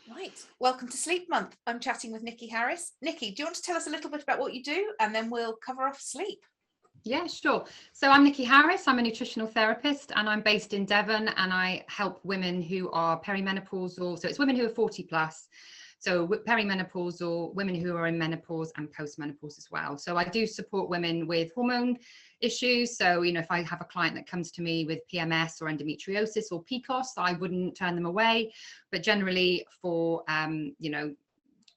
Right, welcome to Sleep Month. I'm chatting with Nikki Harris. Nikki, do you want to tell us a little bit about what you do, and then we'll cover off sleep? Yeah, sure. So I'm Nikki Harris. I'm a nutritional therapist and I'm based in Devon, and I help women who are perimenopausal. So it's women who are 40 plus. So perimenopausal, women who are in menopause and postmenopause as well. So I do support women with hormone issues. So, if I have a client that comes to me with PMS or endometriosis or PCOS, I wouldn't turn them away. But generally for,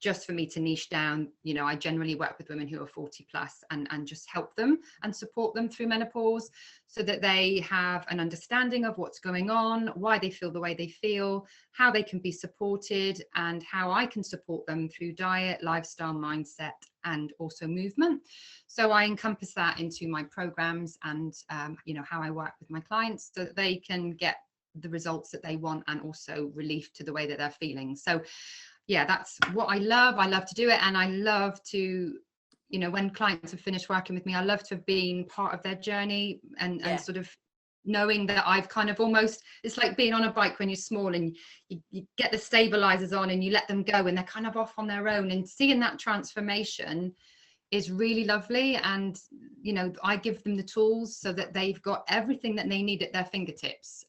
just for me to niche down, I generally work with women who are 40 plus and just help them and support them through menopause so that they have an understanding of what's going on, why they feel the way they feel, how they can be supported, and how I can support them through diet, lifestyle, mindset, and also movement. So I encompass that into my programs and, how I work with my clients so that they can get the results that they want and also relief to the way that they're feeling. So yeah, that's what I love. I love to do it. And I love to, when clients have finished working with me, I love to have been part of their journey and sort of knowing that I've kind of almost, it's like being on a bike when you're small and you get the stabilizers on and you let them go and they're kind of off on their own, and seeing that transformation is really lovely. And, I give them the tools so that they've got everything that they need at their fingertips.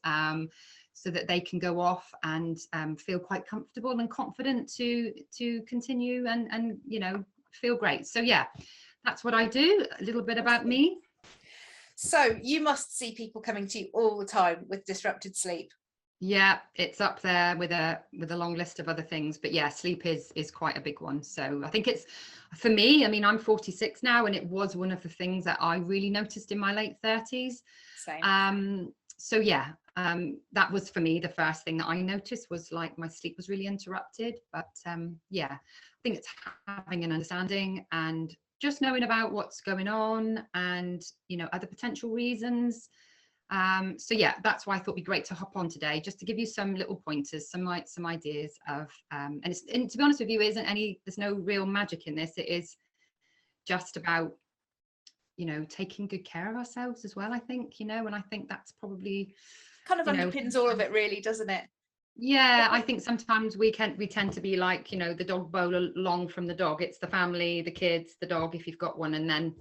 So that they can go off and feel quite comfortable and confident to continue and feel great. So yeah, that's what I do. A little bit about me. So you must see people coming to you all the time with disrupted sleep. Yeah, it's up there with a long list of other things, but yeah, sleep is quite a big one. So I think it's, for me, I mean, I'm 46 now, and it was one of the things that I really noticed in my late 30s. Same. So yeah, that was for me the first thing that I noticed was like my sleep was really interrupted. But yeah, I think it's having an understanding and just knowing about what's going on and other potential reasons. So yeah, that's why I thought it'd be great to hop on today, just to give you some little pointers, some ideas of and to be honest with you, there's no real magic in this. It is just about taking good care of ourselves as well, I think, and I think that's probably kind of underpins all of it, really, doesn't it? Yeah, I think sometimes we tend to be like, the dog bowl along from the dog. It's the family, the kids, the dog, if you've got one, and then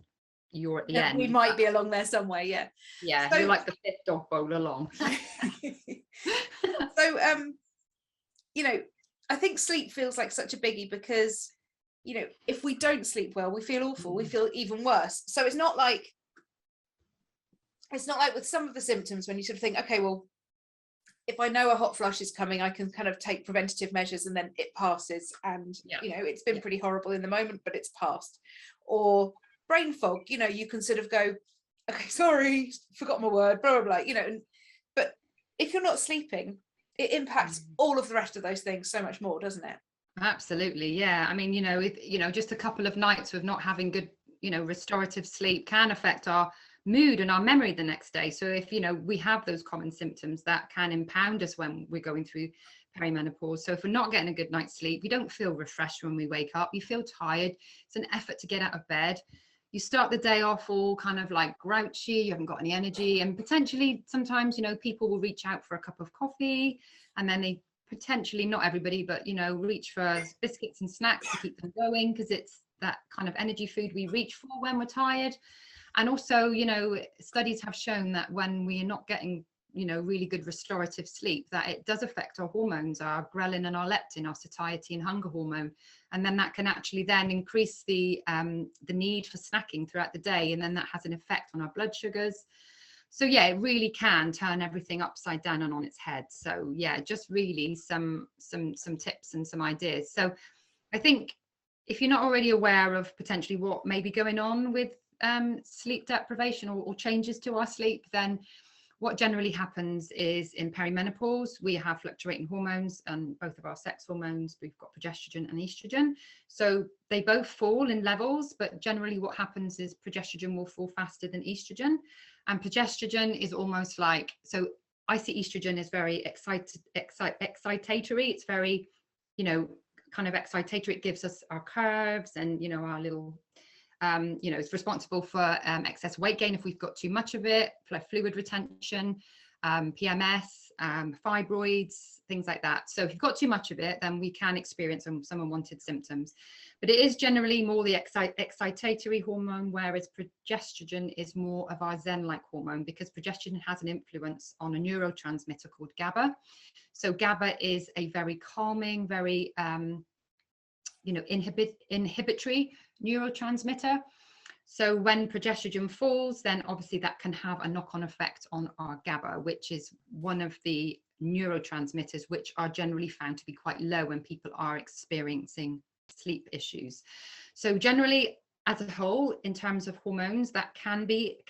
you're at the end. We might be along there somewhere, yeah. Yeah, so, you're like the fifth dog bowl along. So, I think sleep feels like such a biggie because, if we don't sleep well, we feel awful. We feel even worse. So it's not like with some of the symptoms when you sort of think, okay, well, if I know a hot flush is coming, I can kind of take preventative measures and then it passes. And, it's been pretty horrible in the moment, but it's passed. Or brain fog, you can sort of go, okay, sorry, forgot my word, blah, blah, blah, but if you're not sleeping, it impacts all of the rest of those things so much more, doesn't it? Absolutely. Yeah. I mean, if, just a couple of nights of not having good, restorative sleep can affect our mood and our memory the next day. So if, we have those common symptoms that can impound us when we're going through perimenopause. So if we're not getting a good night's sleep, we don't feel refreshed when we wake up. You feel tired. It's an effort to get out of bed. You start the day off all kind of like grouchy, you haven't got any energy, and potentially sometimes, people will reach out for a cup of coffee, and then they potentially, not everybody, but, reach for biscuits and snacks to keep them going, because it's that kind of energy food we reach for when we're tired. And also, studies have shown that when we are not getting, really good restorative sleep, that it does affect our hormones, our ghrelin and our leptin, our satiety and hunger hormone. And then that can actually then increase the need for snacking throughout the day. And then that has an effect on our blood sugars. So yeah, it really can turn everything upside down and on its head. So yeah, just really some tips and some ideas. So I think if you're not already aware of potentially what may be going on with sleep deprivation or changes to our sleep, then what generally happens is in perimenopause, we have fluctuating hormones and both of our sex hormones. We've got progesterone and estrogen. So they both fall in levels, but generally what happens is progesterone will fall faster than estrogen. And progesterone is almost like, so I see estrogen is very excitatory. It's very, kind of excitatory. It gives us our curves and, our little, it's responsible for excess weight gain if we've got too much of it, fluid retention. PMS, fibroids, things like that. So if you've got too much of it, then we can experience some unwanted symptoms. But it is generally more the excitatory hormone, whereas progesterone is more of our zen-like hormone, because progesterone has an influence on a neurotransmitter called GABA. So GABA is a very calming, very inhibitory neurotransmitter. So when progesterone falls, then obviously that can have a knock-on effect on our GABA, which is one of the neurotransmitters which are generally found to be quite low when people are experiencing sleep issues. So generally, as a whole, in terms of hormones, that can be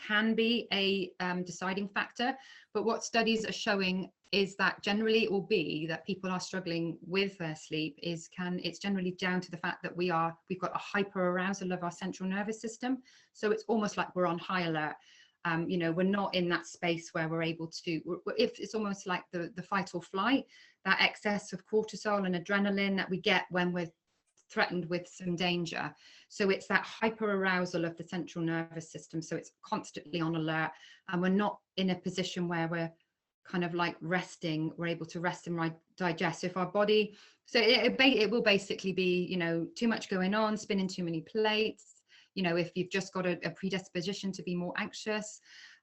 a deciding factor. But what studies are showing is that generally it will be that people are struggling with their sleep it's generally down to the fact that we've got a hyperarousal of our central nervous system. So it's almost like we're on high alert. We're not in that space where we're able to, if it's almost like the fight or flight, that excess of cortisol and adrenaline that we get when we're threatened with some danger. So it's that hyperarousal of the central nervous system. So it's constantly on alert, and we're not in a position where we're kind of like resting. We're able to rest and digest. If our body, so it will basically be, too much going on, spinning too many plates. If you've just got a predisposition to be more anxious,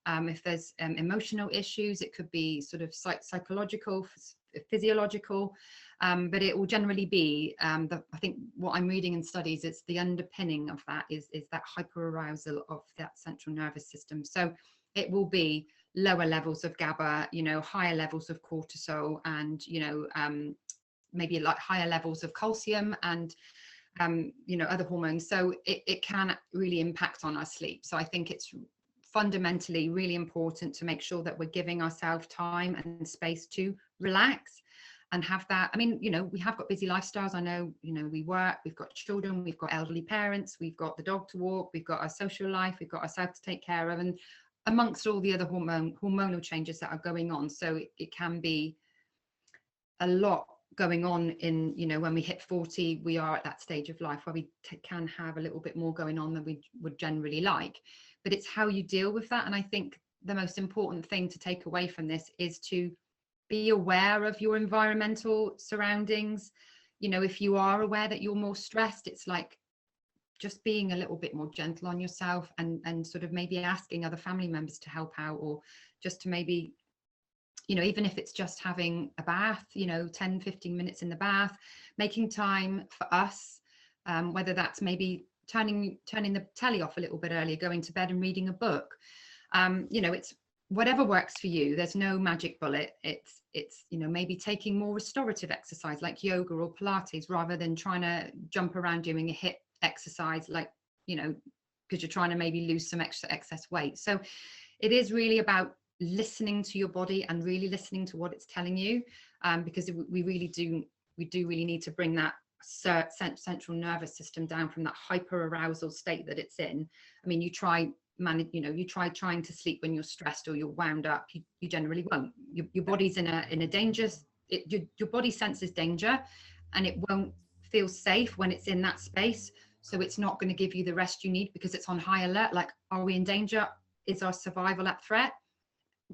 if there's emotional issues, it could be sort of psychological, physiological, but it will generally be, I think what I'm reading in studies, it's the underpinning of that is that hyperarousal of that central nervous system. So it will be lower levels of GABA, higher levels of cortisol, and, maybe like higher levels of calcium and, other hormones. So it can really impact on our sleep. So I think it's fundamentally really important to make sure that we're giving ourselves time and space to relax and have that. I mean, we have got busy lifestyles. I know, we work, we've got children, we've got elderly parents, we've got the dog to walk, we've got our social life, we've got ourselves to take care of, and amongst all the other hormonal changes that are going on. So it can be a lot going on in, when we hit 40, we are at that stage of life where we can have a little bit more going on than we would generally like. But it's how you deal with that. And I think the most important thing to take away from this is to be aware of your environmental surroundings. If you are aware that you're more stressed, it's like just being a little bit more gentle on yourself, and sort of maybe asking other family members to help out, or just to maybe, even if it's just having a bath, 10-15 minutes in the bath, making time for us, whether that's maybe turning the telly off a little bit earlier, going to bed and reading a book. It's whatever works for you. There's no magic bullet. It's maybe taking more restorative exercise like yoga or Pilates, rather than trying to jump around doing a HIIT exercise, like, because you're trying to maybe lose some excess weight. So it is really about listening to your body and really listening to what it's telling you, because we do really need to bring that central nervous system down from that hyperarousal state that it's in. I mean, you try trying to sleep when you're stressed or you're wound up, you generally won't. Your body's in a danger, your body senses danger, and it won't feel safe when it's in that space. So it's not going to give you the rest you need, because it's on high alert. Like, are we in danger? Is our survival at threat?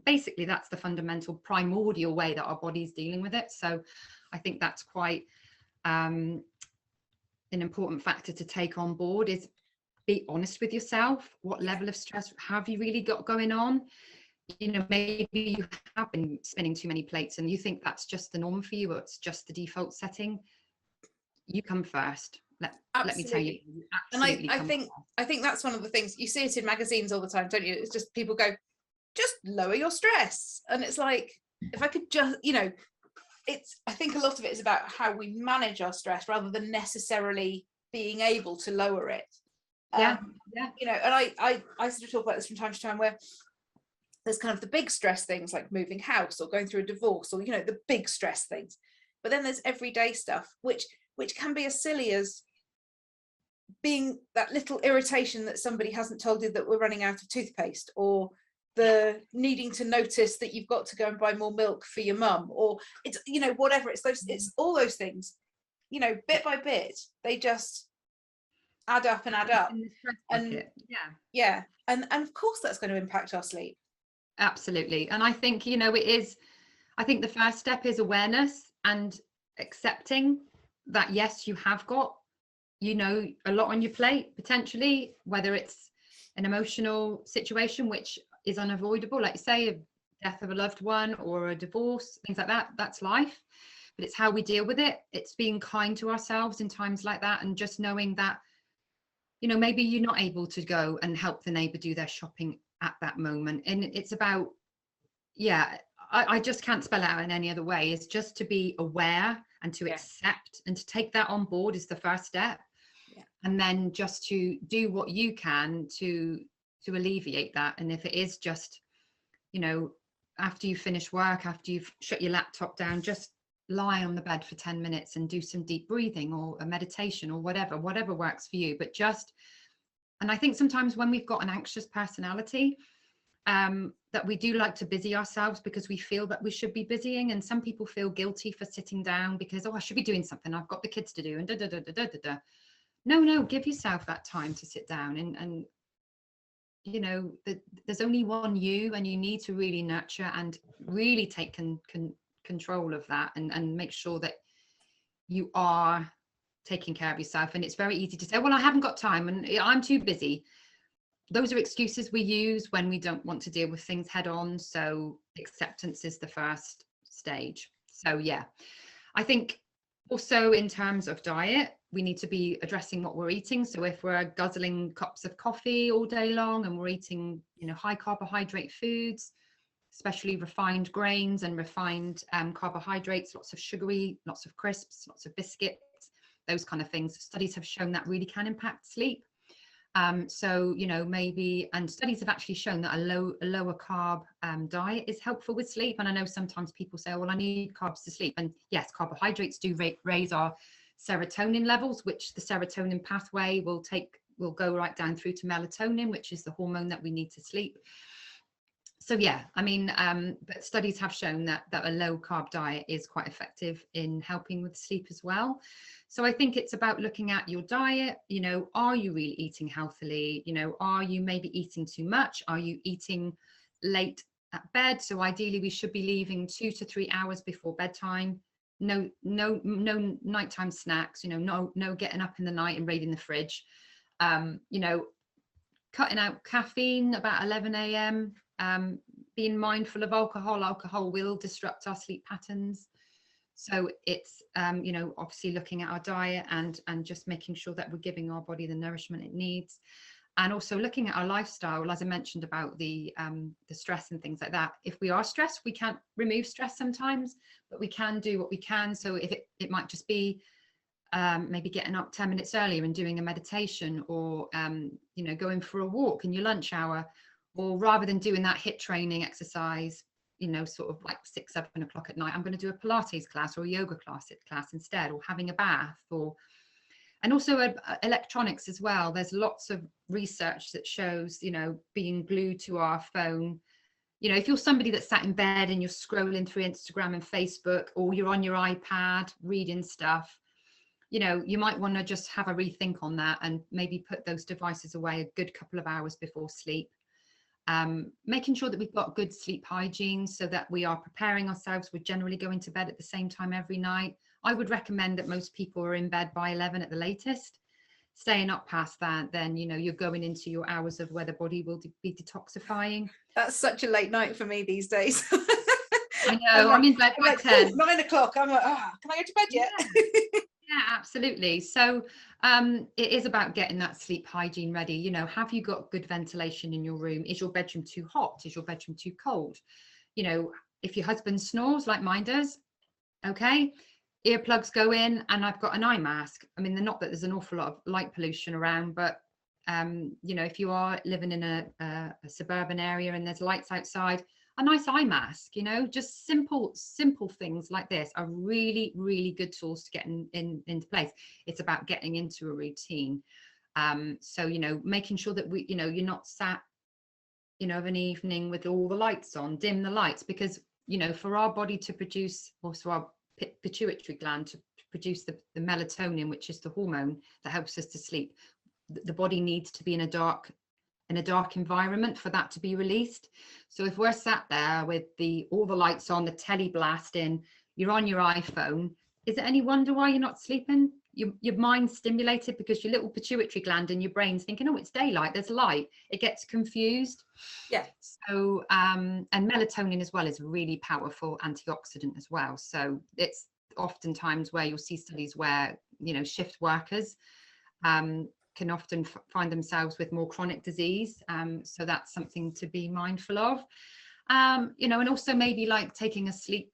Basically, that's the fundamental primordial way that our body's dealing with it. So I think that's quite an important factor to take on board, is be honest with yourself. What level of stress have you really got going on? Maybe you have been spinning too many plates and you think that's just the norm for you, or it's just the default setting. You come first. Let me tell you. And I think that's one of the things, you see it in magazines all the time, don't you? It's just people go, just lower your stress. And it's like, if I could just, I think a lot of it is about how we manage our stress rather than necessarily being able to lower it. And I sort of talk about this from time to time, where there's kind of the big stress things like moving house or going through a divorce, or the big stress things, but then there's everyday stuff which can be as silly as being that little irritation that somebody hasn't told you that we're running out of toothpaste, or the needing to notice that you've got to go and buy more milk for your mum, or it's whatever, it's all those things, bit by bit, they just add up and add up, and of course that's going to impact our sleep. Absolutely. And I think, I think the first step is awareness and accepting that, yes, you have got, a lot on your plate, potentially, whether it's an emotional situation, which is unavoidable, like you say, a death of a loved one or a divorce, things like that. That's life. But it's how we deal with it. It's being kind to ourselves in times like that, and just knowing that, maybe you're not able to go and help the neighbor do their shopping at that moment. And it's about, I just can't spell it out in any other way. It's just to be aware and to accept and to take that on board is the first step. And then just to do what you can to alleviate that. And if it is just, after you finish work, after you've shut your laptop down, just lie on the bed for 10 minutes and do some deep breathing or a meditation or whatever works for you. But and I think sometimes when we've got an anxious personality, that we do like to busy ourselves because we feel that we should be busying, and some people feel guilty for sitting down because, I should be doing something, I've got the kids to do, and no, give yourself that time to sit down, and there's only one you, and you need to really nurture and really take control of that, and make sure that you are taking care of yourself. And it's very easy to say, well, I haven't got time and I'm too busy. Those are excuses we use when we don't want to deal with things head on. So acceptance is the first stage. So I think also in terms of diet, we need to be addressing what we're eating. So if we're guzzling cups of coffee all day long and we're eating, high carbohydrate foods, especially refined grains and refined carbohydrates, lots of sugary, lots of crisps, lots of biscuits, those kind of things, studies have shown that really can impact sleep. So, maybe, and studies have actually shown that a lower carb diet is helpful with sleep. And I know sometimes people say, well, I need carbs to sleep. And yes, carbohydrates do raise our serotonin levels, which the serotonin pathway will go right down through to melatonin, which is the hormone that we need to sleep. So but studies have shown that a low carb diet is quite effective in helping with sleep as well. So I think it's about looking at your diet. Are you really eating healthily? Are you maybe eating too much? Are you eating late at bed? So ideally we should be leaving 2 to 3 hours before bedtime. No nighttime snacks, no getting up in the night and raiding the fridge. Cutting out caffeine about 11 a.m. Being mindful of alcohol will disrupt our sleep patterns. So it's obviously looking at our diet and just making sure that we're giving our body the nourishment it needs, and also looking at our lifestyle, as I mentioned about the stress and things like that. If we are stressed, we can't remove stress sometimes, but we can do what we can. So if it might just be maybe getting up 10 minutes earlier and doing a meditation, or going for a walk in your lunch hour, or rather than doing that HIIT training exercise, sort of like 6-7 o'clock at night, I'm going to do a Pilates class or a yoga class instead, or having a bath, and also electronics as well. There's lots of research that shows, being glued to our phone. If you're somebody that's sat in bed and you're scrolling through Instagram and Facebook, or you're on your iPad reading stuff, you might want to just have a rethink on that and maybe put those devices away a good couple of hours before sleep. Making sure that we've got good sleep hygiene so that we are preparing ourselves. We're generally going to bed at the same time every night. I would recommend that most people are in bed by 11 at the latest. Staying up past that, then you're going into your hours of where the body will be detoxifying. That's such a late night for me these days. I know. I'm in bed by 10. 9 o'clock. I'm like, can I go to bed yet? Yeah, absolutely. So it is about getting that sleep hygiene ready. Have you got good ventilation in your room? Is your bedroom too hot? Is your bedroom too cold? If your husband snores like mine does, okay, earplugs go in, and I've got an eye mask. I mean, not that there's an awful lot of light pollution around, but if you are living in a suburban area and there's lights outside, a nice eye mask, just simple things like this are really, really good tools to get into place. It's about getting into a routine. So, making sure that you're not sat, of an evening with all the lights on, dim the lights, because, for our body to produce, also our pituitary gland to produce the melatonin, which is the hormone that helps us to sleep, the body needs to be in a dark in a dark environment for that to be released. So if we're sat there with all the lights on, the telly blasting, you're on your iPhone, is it any wonder why you're not sleeping? Your mind's stimulated because your little pituitary gland in your brain's thinking, oh, it's daylight, there's light. It gets confused. Yeah. So and melatonin as well is a really powerful antioxidant as well. So it's oftentimes where you'll see studies where, shift workers can often find themselves with more chronic disease. So that's something to be mindful of. And also maybe like taking a sleep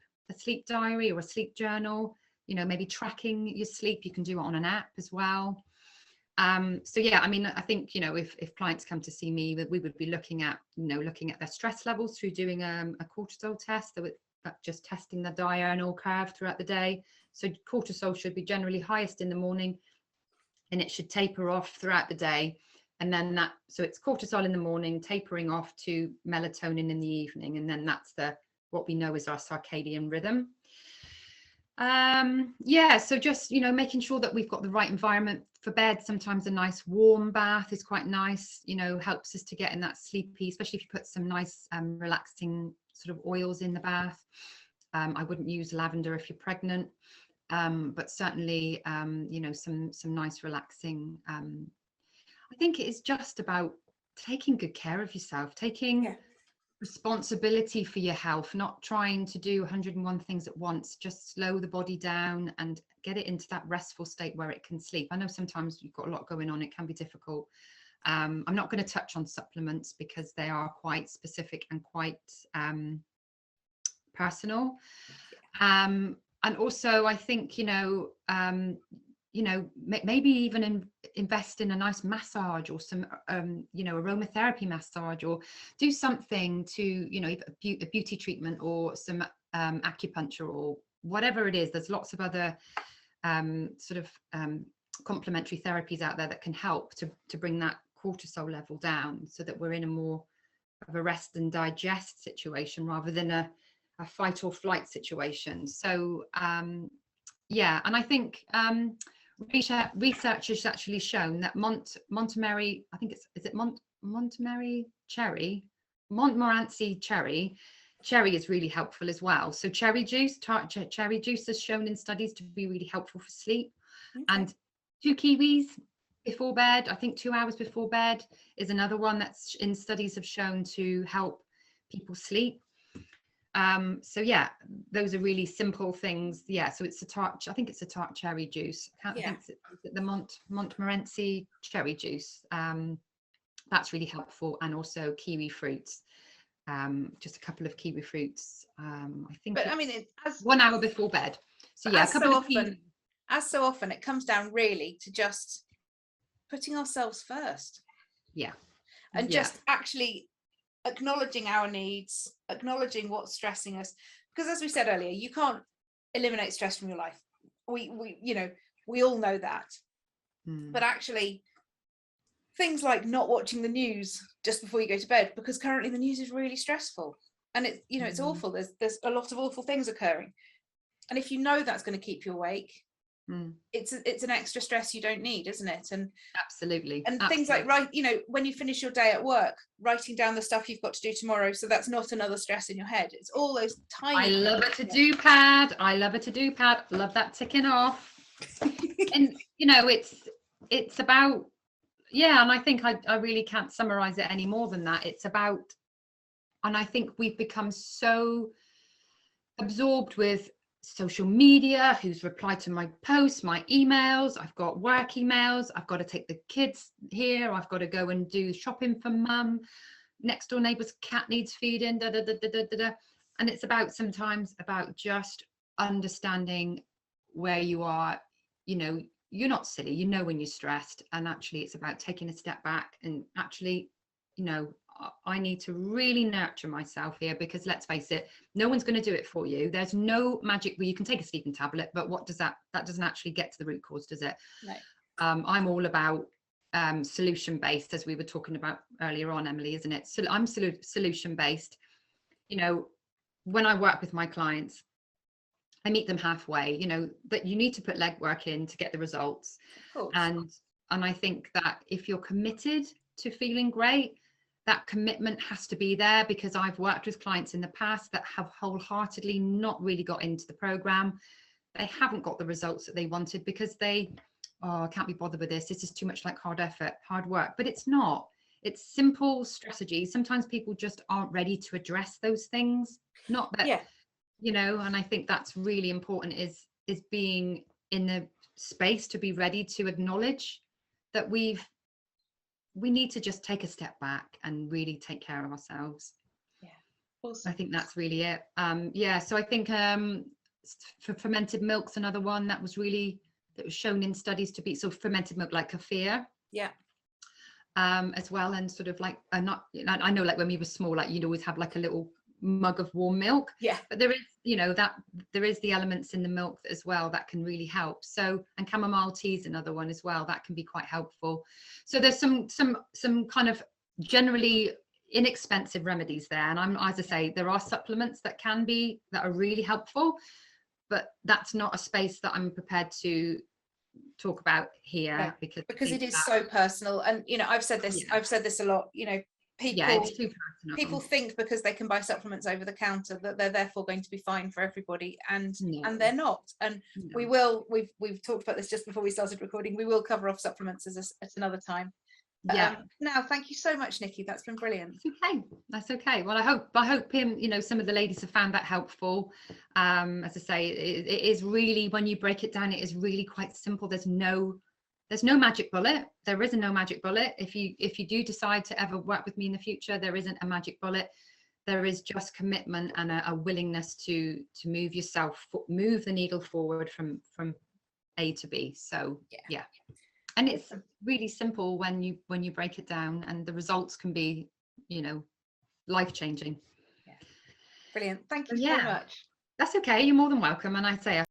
diary or a sleep journal, maybe tracking your sleep. You can do it on an app as well. So yeah, I mean, I think, if clients come to see me, that we would be looking at their stress levels through doing a cortisol test, just testing the diurnal curve throughout the day. So cortisol should be generally highest in the morning, and it should taper off throughout the day. And then so it's cortisol in the morning, tapering off to melatonin in the evening. And then that's what we know is our circadian rhythm. So just, making sure that we've got the right environment for bed. Sometimes a nice warm bath is quite nice, helps us to get in that sleepy, especially if you put some nice relaxing sort of oils in the bath. I wouldn't use lavender if you're pregnant, but certainly, some nice relaxing. I think it is just about taking good care of yourself, taking responsibility for your health, not trying to do 101 things at once. Just slow the body down and get it into that restful state where it can sleep. I know sometimes you've got a lot going on, it can be difficult. I'm not going to touch on supplements because they are quite specific and quite personal. And also I think, maybe even invest in a nice massage or some, aromatherapy massage, or do something to, a beauty treatment or some acupuncture or whatever it is. There's lots of other complementary therapies out there that can help to bring that cortisol level down, so that we're in a more of a rest and digest situation rather than a fight or flight situation. So and I think research has actually shown that Montmorency cherry is really helpful as well. So cherry juice is shown in studies to be really helpful for sleep. Okay. And 2 kiwis before bed, I think 2 hours before bed, is another one that's in studies have shown to help people sleep. So yeah, those are really simple things. So it's I think it's a tart cherry juice. I think it's the Montmorency cherry juice. That's really helpful. And also kiwi fruits, just a couple of kiwi fruits. I think, but I mean, 1 hour before bed. So yeah, as so often it comes down really to just putting ourselves first. And just actually acknowledging our needs, acknowledging what's stressing us, because as we said earlier, you can't eliminate stress from your life. We all know that. But actually, things like not watching the news just before you go to bed, because currently the news is really stressful, and it's it's awful. There's a lot of awful things occurring, and if you know that's going to keep you awake, it's an extra stress you don't need, isn't it? And absolutely. Things like when you finish your day at work, writing down the stuff you've got to do tomorrow, so that's not another stress in your head. It's all those tiny. I love a to-do pad. Love that ticking off. And it's about, and I think I really can't summarize it any more than that. It's about, and I think we've become so absorbed with social media, who's replied to my posts, my emails, I've got work emails, I've got to take the kids here, I've got to go and do shopping for mum, next door neighbour's cat needs feeding, and it's sometimes about just understanding where you are. You're not silly, when you're stressed, and actually it's about taking a step back and actually, I need to really nurture myself here, because let's face it, no one's going to do it for you. There's no magic where you can take a sleeping tablet, but what does that doesn't actually get to the root cause, does it? No. I'm all about solution based, as we were talking about earlier on, Emily, isn't it? So I'm solution based. When I work with my clients, I meet them halfway, that you need to put legwork in to get the results. And I think that if you're committed to feeling great, that commitment has to be there, because I've worked with clients in the past that have wholeheartedly not really got into the program. They haven't got the results that they wanted because they, oh, I can't be bothered with this. This is too much like hard effort, hard work. But it's not. It's simple strategies. Sometimes people just aren't ready to address those things. Not that, you know, and I think that's really important, is being in the space to be ready to acknowledge that we need to just take a step back and really take care of ourselves. Awesome. I think that's really it. So I think for fermented milk's another one that was shown in studies to be, so fermented milk like kefir, as well, and sort of like I know, like when we were small, like you'd always have like a little mug of warm milk, but there is, you know, that there is the elements in the milk as well that can really help. So, and chamomile tea is another one as well that can be quite helpful. So there's some kind of generally inexpensive remedies there, and as I say, there are supplements that are really helpful, but that's not a space that I'm prepared to talk about here, because it is so personal. And you know, I've said this a lot, you know, it's too personal. People think because they can buy supplements over the counter that they're therefore going to be fine for everybody, and they're not. And we've talked about this just before we started recording. We will cover off supplements at another time. Now, thank you so much, Nikki. That's been brilliant. That's okay. Well, I hope you know, some of the ladies have found that helpful. As I say, it is really, when you break it down, it is really quite simple. There's no magic bullet. There isn't no magic bullet. If you do decide to ever work with me in the future, there isn't a magic bullet. There is just commitment and a willingness to move the needle forward from A to B. So and it's really simple when you break it down, and the results can be, you know, life-changing. Brilliant. Thank you so much. That's okay. You're more than welcome. And I say